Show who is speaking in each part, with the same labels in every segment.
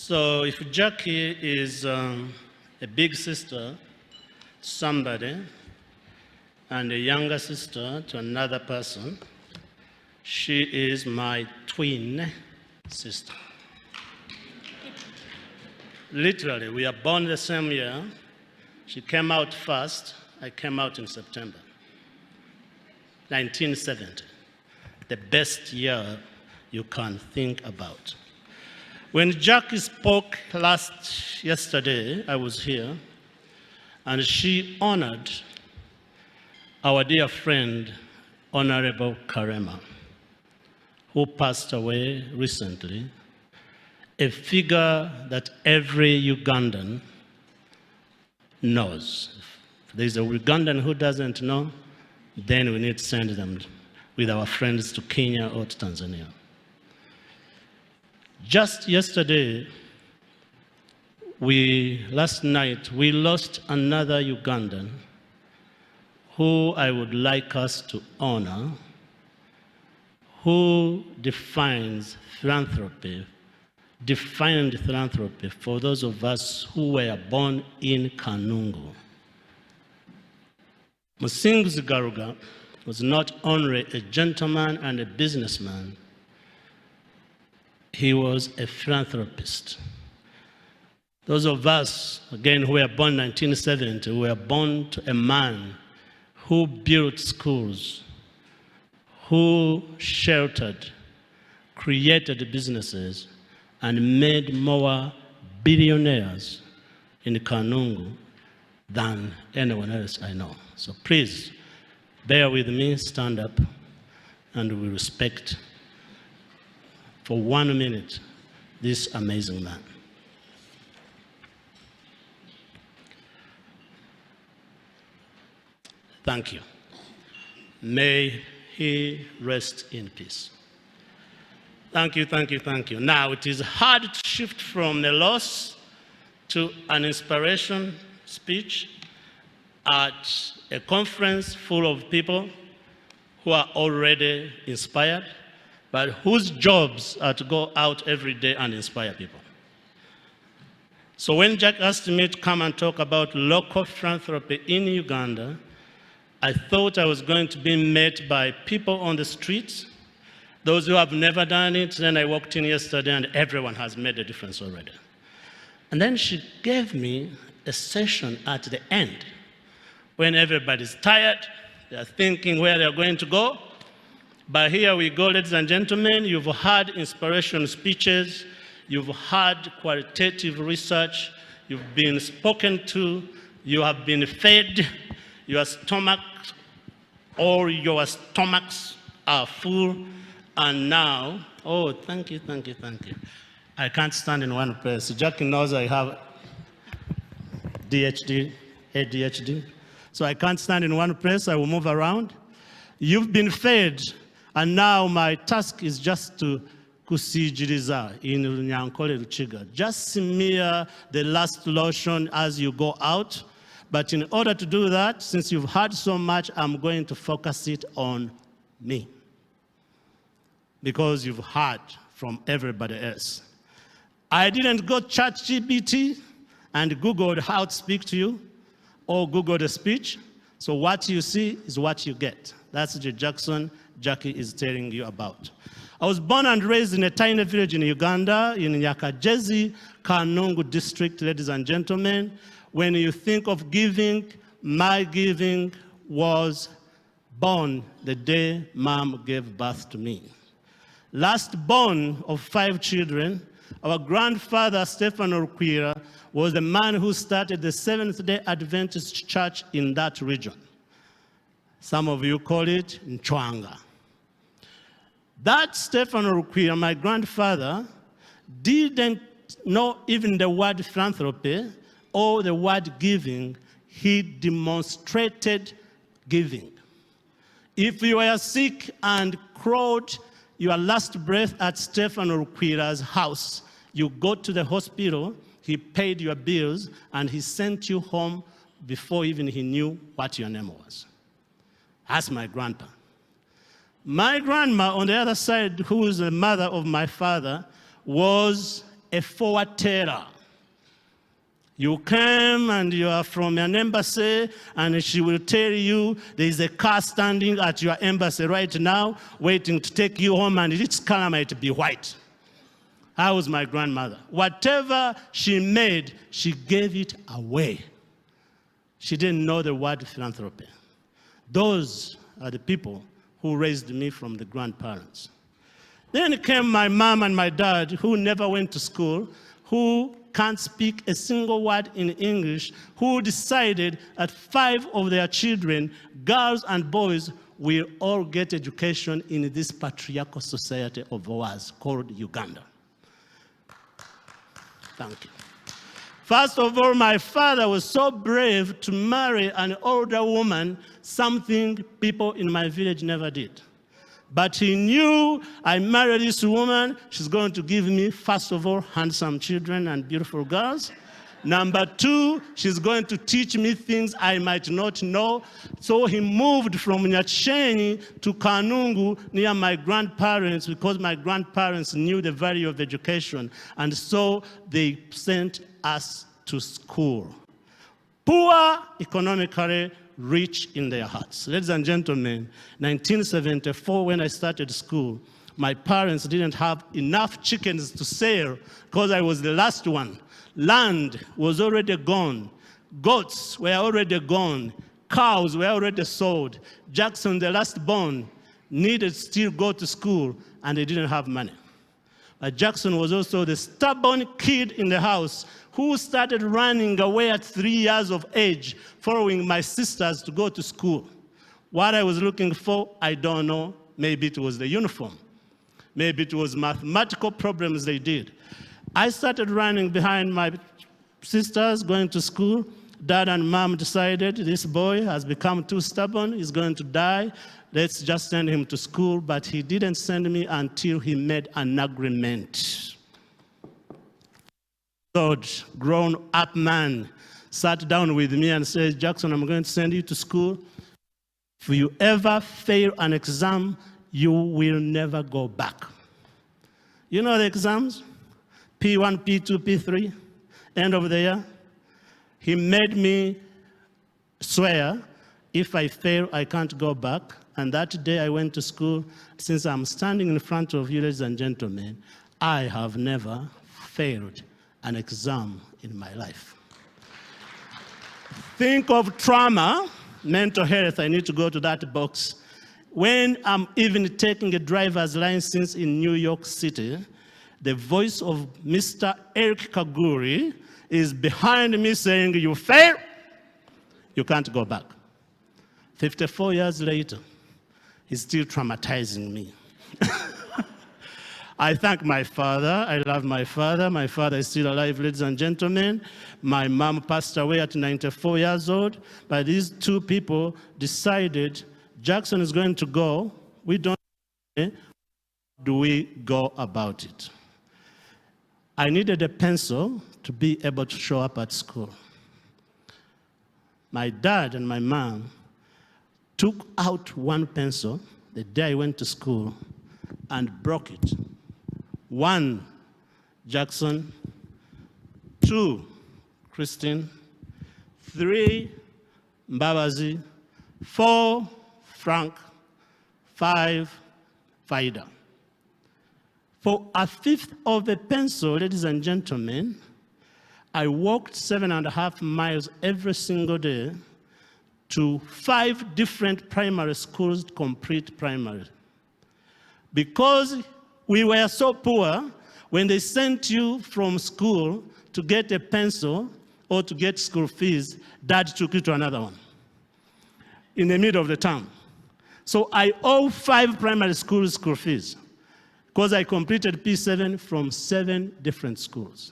Speaker 1: So if Jackie is a big sister to somebody and a younger sister to another person, she is my twin sister. Literally, we are born the same year. She came out first, I came out in September. 1970, the best year you can think about. When Jackie spoke yesterday, I was here, and she honored our dear friend, Honorable Karema, who passed away recently, a figure that every Ugandan knows. If there's a Ugandan who doesn't know, then we need to send them with our friends to Kenya or to Tanzania. Just yesterday, last night, we lost another Ugandan who I would like us to honor, who defined philanthropy for those of us who were born in Kanungu. Musinguzi Garuga was not only a gentleman and a businessman, he was a philanthropist. Those of us, again, who were born in 1970, were born to a man who built schools, who sheltered, created businesses, and made more billionaires in Kanungu than anyone else I know. So please, bear with me, stand up, and we respect for 1 minute this amazing man. Thank you. May he rest in peace. Thank you, thank you, thank you. Now, it is hard to shift from a loss to an inspiration speech at a conference full of people who are already inspired, but whose jobs are to go out every day and inspire people. So when Jack asked me to come and talk about local philanthropy in Uganda, I thought I was going to be met by people on the streets, those who have never done it. Then I walked in yesterday and everyone has made a difference already. And then she gave me a session at the end when everybody's tired, they're thinking where they're going to go. But here we go, ladies and gentlemen. You've had inspirational speeches, you've had qualitative research, you've been spoken to, you have been fed, your stomachs are full, and now, oh, thank you, thank you, thank you. I can't stand in one place. Jackie knows I have ADHD, so I can't stand in one place, I will move around. You've been fed, and now my task is just to kusijiriza in Nyankole Ruchiga. Just smear the last lotion as you go out. But in order to do that, since you've heard so much, I'm going to focus it on me. Because you've heard from everybody else. I didn't go ChatGPT and Googled how to speak to you, or Googled a speech. So what you see is what you get. That's the Jackson Jackie is telling you about. I was born and raised in a tiny village in Uganda, in Nyaka, Kanungu district, ladies and gentlemen. When you think of giving, my giving was born the day Mom gave birth to me. Last born of 5 children, our grandfather, Stephen Rukwira, was the man who started the Seventh-day Adventist church in that region. Some of you call it Nchwanga. That Stephen Rukwira, my grandfather, didn't know even the word philanthropy or the word giving. He demonstrated giving. If you were sick and crowed your last breath at Stephen Rukwira's house, you go to the hospital, he paid your bills, and he sent you home before even he knew what your name was. That's my grandpa. My grandma, on the other side, who is the mother of my father, was a forward teller. You came and you are from an embassy, and she will tell you there is a car standing at your embassy right now waiting to take you home, and its color might be white. That was my grandmother. Whatever she made, she gave it away. She didn't know the word philanthropy. Those are the people who raised me from the grandparents. Then came my mom and my dad, who never went to school, who can't speak a single word in English, who decided that 5 of their children, girls and boys, will all get education in this patriarchal society of ours called Uganda. Thank you. First of all, my father was so brave to marry an older woman, something people in my village never did. But he knew I married this woman, she's going to give me, first of all, handsome children and beautiful girls. Number 2, she's going to teach me things I might not know. So he moved from Nyaka to Kanungu near my grandparents, because my grandparents knew the value of education. And so they sent us to school. Poor economically, rich in their hearts. Ladies and gentlemen, 1974, when I started school, my parents didn't have enough chickens to sell because I was the last one. Land was already gone. Goats were already gone. Cows were already sold. Jackson, the last born, needed to still go to school, and they didn't have money. But Jackson was also the stubborn kid in the house who started running away at 3 years of age, following my sisters to go to school. What I was looking for, I don't know. Maybe it was the uniform. Maybe it was mathematical problems they did. I started running behind my sisters, going to school. Dad and mom decided this boy has become too stubborn, he's going to die. Let's just send him to school. But he didn't send me until he made an agreement. Grown-up man sat down with me and said, Jackson, I'm going to send you to school. If you ever fail an exam, you will never go back. You know the exams? P1, P2, P3, end of the year. He made me swear, if I fail, I can't go back. And that day I went to school. Since I'm standing in front of you, ladies and gentlemen, I have never failed an exam in my life. Think of trauma, mental health, I need to go to that box. When I'm even taking a driver's license in New York City, the voice of Mr. Eric Kaguri is behind me saying, you fail, you can't go back. 54 years later, he's still traumatizing me. I thank my father. I love my father. My father is still alive, ladies and gentlemen. My mom passed away at 94 years old. But these 2 people decided Jackson is going to go. We don't know. How do we go about it? I needed a pencil to be able to show up at school. My dad and my mom took out one pencil the day I went to school and broke it. 1, Jackson. 2, Christine. 3, Mbabazi. 4, Frank. 5, Faida. For a 1/5 of a pencil, ladies and gentlemen, I walked 7.5 miles every single day to 5 different primary schools to complete primary. Because we were so poor, when they sent you from school to get a pencil or to get school fees, Dad took you to another one in the middle of the town. So I owe 5 primary schools school fees because I completed P7 from 7 different schools.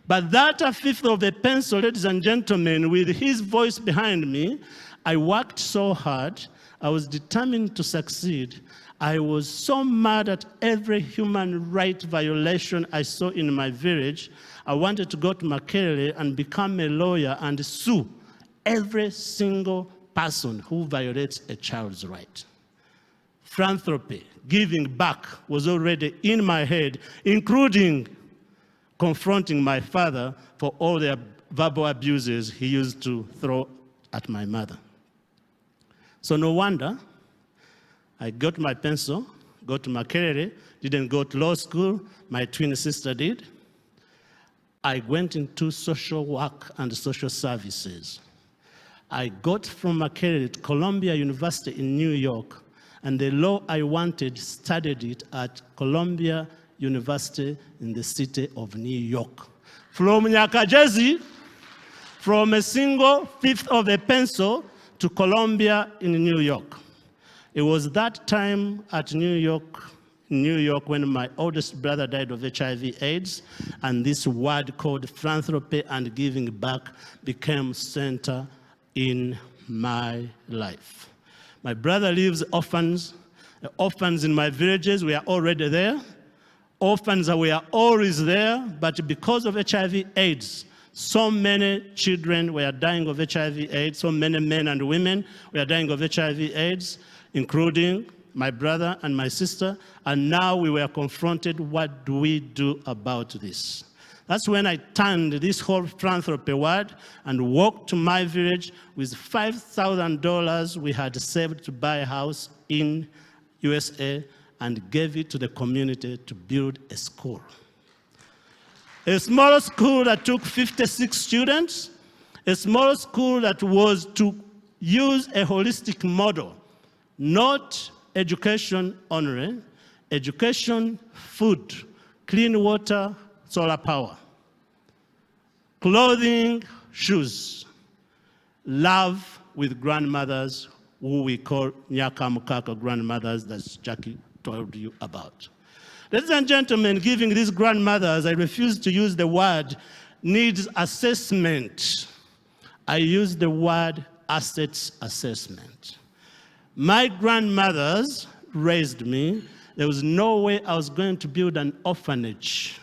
Speaker 1: But that 1/5 of a pencil, ladies and gentlemen, with his voice behind me, I worked so hard. I was determined to succeed. I was so mad at every human right violation I saw in my village. I wanted to go to Makerere and become a lawyer and sue every single person who violates a child's right. Philanthropy, giving back, was already in my head, including confronting my father for all the verbal abuses he used to throw at my mother. So no wonder I got my pencil, got to Makerere, didn't go to law school, my twin sister did. I went into social work and social services. I got from Makerere to Columbia University in New York, and the law I wanted, studied it at Columbia University in the city of New York. From Nyaka, Jersey, from a single fifth of a pencil to Columbia in New York. It was that time at New York when my oldest brother died of HIV/AIDS, and this word called philanthropy and giving back became center in my life. My brother leaves orphans. The orphans in my villages were already there. Orphans were always there, but because of HIV/AIDS, so many children were dying of HIV/AIDS, so many men and women were dying of HIV/AIDS, including my brother and my sister, and now we were confronted, what do we do about this? That's when I turned this whole philanthropy word and walked to my village with $5,000 we had saved to buy a house in USA and gave it to the community to build a school. A small school that took 56 students, a small school that was to use a holistic model, not education only, education, food, clean water, solar power, clothing, shoes, love with grandmothers, who we call Nyaka Mukaka grandmothers that Jackie told you about. Ladies and gentlemen, giving these grandmothers, I refuse to use the word needs assessment. I use the word assets assessment. My grandmothers raised me. There was no way I was going to build an orphanage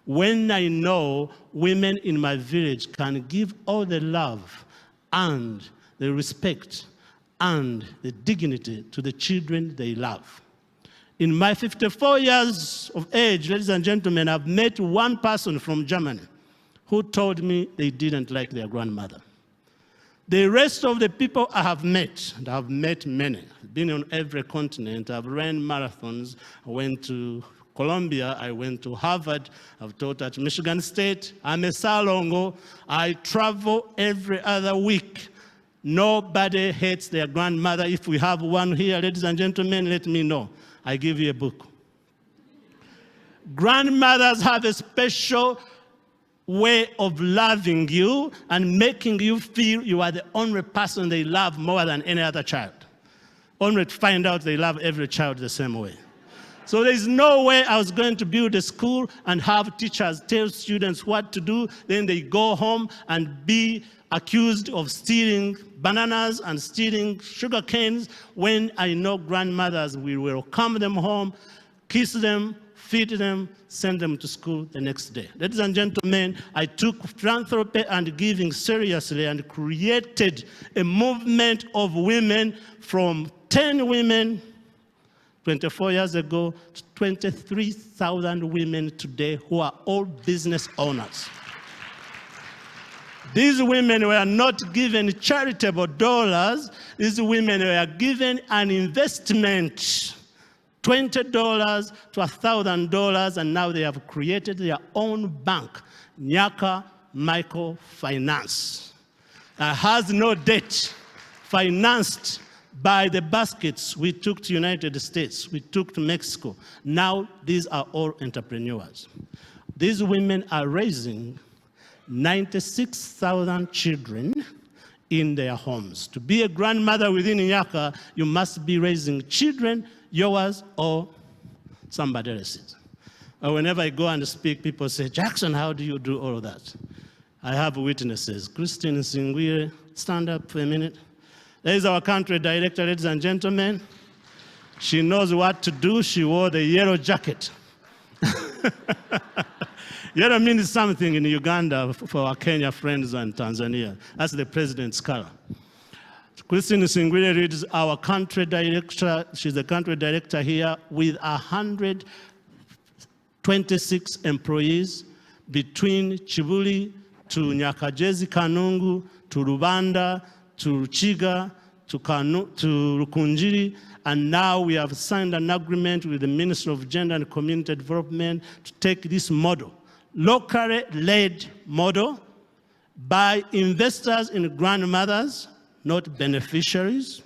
Speaker 1: when I know women in my village can give all the love and the respect and the dignity to the children they love. In my 54 years of age, ladies and gentlemen, I've met one person from Germany who told me they didn't like their grandmother. The rest of the people I have met, and I've met many, I've been on every continent, I've ran marathons, I went to Columbia, I went to Harvard, I've taught at Michigan State, I'm a Salongo, I travel every other week. Nobody hates their grandmother. If we have one here, ladies and gentlemen, let me know. I give you a book. Grandmothers have a special way of loving you and making you feel you are the only person they love more than any other child. Only to find out they love every child the same way. So there's no way I was going to build a school and have teachers tell students what to do, then they go home and be accused of stealing bananas and stealing sugar canes, when I know grandmothers will welcome them home, kiss them, feed them, send them to school the next day. Ladies and gentlemen, I took philanthropy and giving seriously and created a movement of women from 10 women 24 years ago to 23,000 women today who are all business owners. These women were not given charitable dollars. These women were given an investment, $20 to $1,000, and now they have created their own bank, Nyaka Microfinance. Has no debt, financed by the baskets we took to United States, we took to Mexico. Now these are all entrepreneurs. These women are raising 96,000 children in their homes. To be a grandmother within Nyaka, you must be raising children, yours or somebody else's. Whenever I go and speak, people say, Jackson, how do you do all of that? I have witnesses. Christine Singwire, stand up for a minute. There is our country director, ladies and gentlemen. She knows what to do. She wore the yellow jacket. Yellow means something in Uganda for our Kenya friends and Tanzania. That's the president's color. Christine Singwire is our country director. She's the country director here with 126 employees, between Chibuli to Nyaka, Kanungu, to Rubanda, to Chiga, to Rukunjiri, and now we have signed an agreement with the Ministry of Gender and Community Development to take this model, locally led model, by investors in grandmothers, not beneficiaries,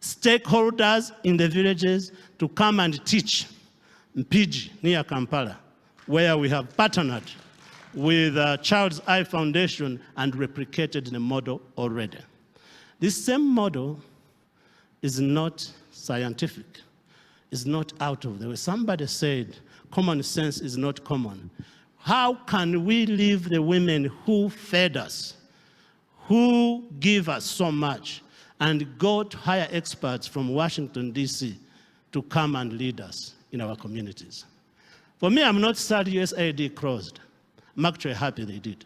Speaker 1: stakeholders in the villages to come and teach Mpigi near Kampala, where we have partnered with Child's Eye Foundation and replicated the model already. This same model is not scientific, it's not out of the way. Somebody said common sense is not common. How can we leave the women who fed us, who give us so much, and go to hire experts from Washington, D.C. to come and lead us in our communities? For me, I'm not sad USAID closed. I'm actually happy they did.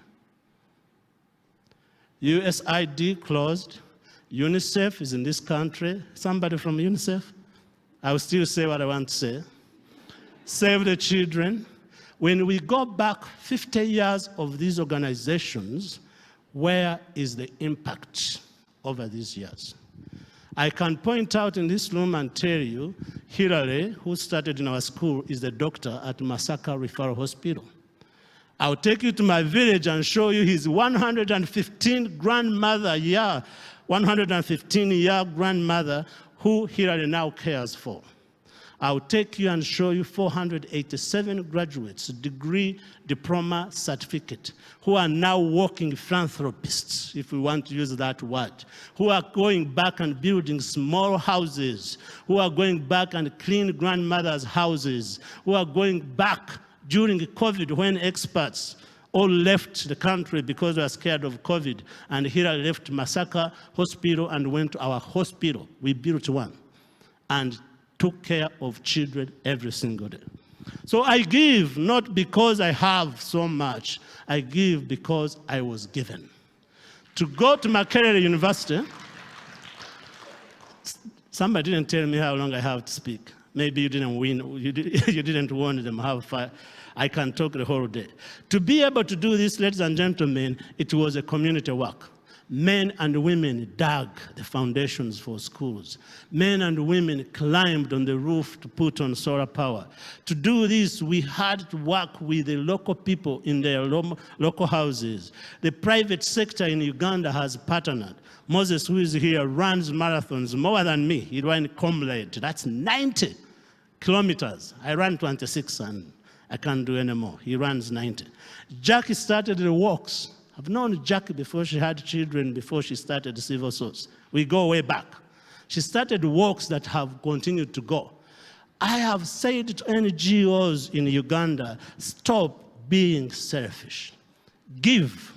Speaker 1: USAID closed. UNICEF is in this country. Somebody from UNICEF? I will still say what I want to say. Save the Children. When we go back 50 years of these organizations, where is the impact over these years? I can point out in this room and tell you, Hillary, who started in our school, is the doctor at Masaka Referral Hospital. I'll take you to my village and show you his 115-year grandmother who Hillary now cares for. I'll take you and show you 487 graduates, degree, diploma, certificate, who are now working philanthropists, if we want to use that word, who are going back and building small houses, who are going back and clean grandmothers' houses, who are going back during COVID when experts all left the country because they were scared of COVID, and Hillary left Masaka Hospital and went to our hospital. We built one and took care of children every single day. So I give not because I have so much, I give because I was given. To go to Makerere University, somebody didn't tell me how long I have to speak. Maybe you didn't win, you didn't warn them how far. I can talk the whole day. To be able to do this, ladies and gentlemen, it was a community work. Men and women dug the foundations for schools. Men and women climbed on the roof to put on solar power. To do this, we had to work with the local people in their local houses. The private sector in Uganda has partnered. Moses, who is here, runs marathons more than me. He ran Comrade. That's 90 kilometers. I ran 26 and I can't do anymore. He runs 90. Jackie started the walks. I've known Jackie before she had children, before she started Civil Source. We go way back. She started walks that have continued to go. I have said to NGOs in Uganda, stop being selfish. Give.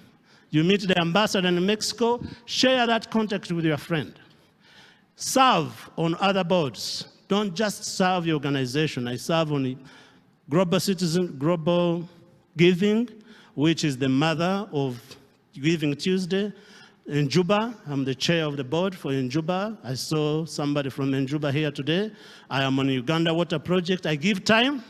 Speaker 1: You meet the ambassador in Mexico, share that contact with your friend. Serve on other boards. Don't just serve your organization. I serve on the Global Giving, which is the mother of Giving Tuesday. In Juba, I'm the chair of the board for Njuba. I saw somebody from Njuba here today. I am on the Uganda Water Project. I give time,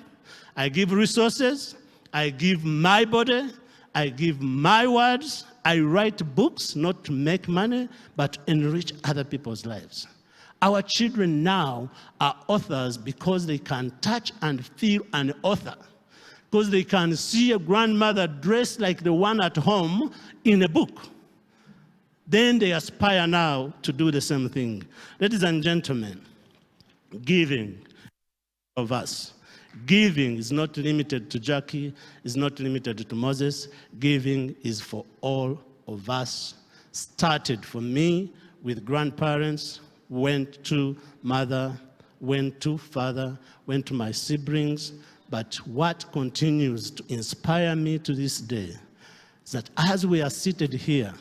Speaker 1: I give resources, I give my body, I give my words. I write books, not to make money, but to enrich other people's lives. Our children now are authors because they can touch and feel an author, because they can see a grandmother dressed like the one at home in a book. Then they aspire now to do the same thing. Ladies and gentlemen, giving of us. Giving is not limited to Jackie, is not limited to Moses. Giving is for all of us. Started for me with grandparents, went to mother, went to father, went to my siblings. But what continues to inspire me to this day is that as we are seated here,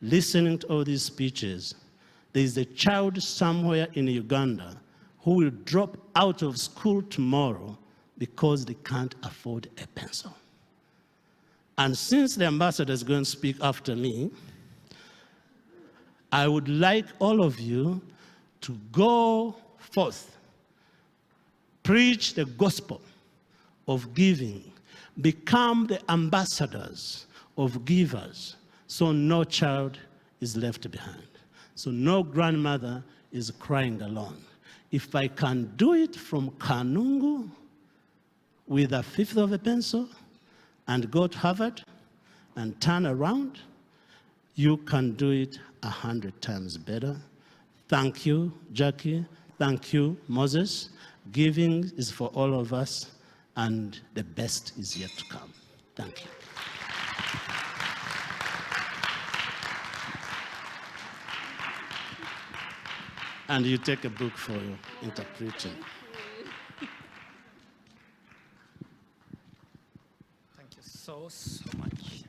Speaker 1: listening to all these speeches, there is a child somewhere in Uganda who will drop out of school tomorrow because they can't afford a pencil. And since the ambassador is going to speak after me, I would like all of you to go forth, preach the gospel of giving. Become the ambassadors of givers, so no child is left behind. So no grandmother is crying alone. If I can do it from Kanungu with a fifth of a pencil and go to Harvard and turn around, you can do it 100 times better. Thank you, Jackie. Thank you, Moses. Giving is for all of us, and the best is yet to come. Thank you. And you take a book for your interpreting.
Speaker 2: Thank you so much.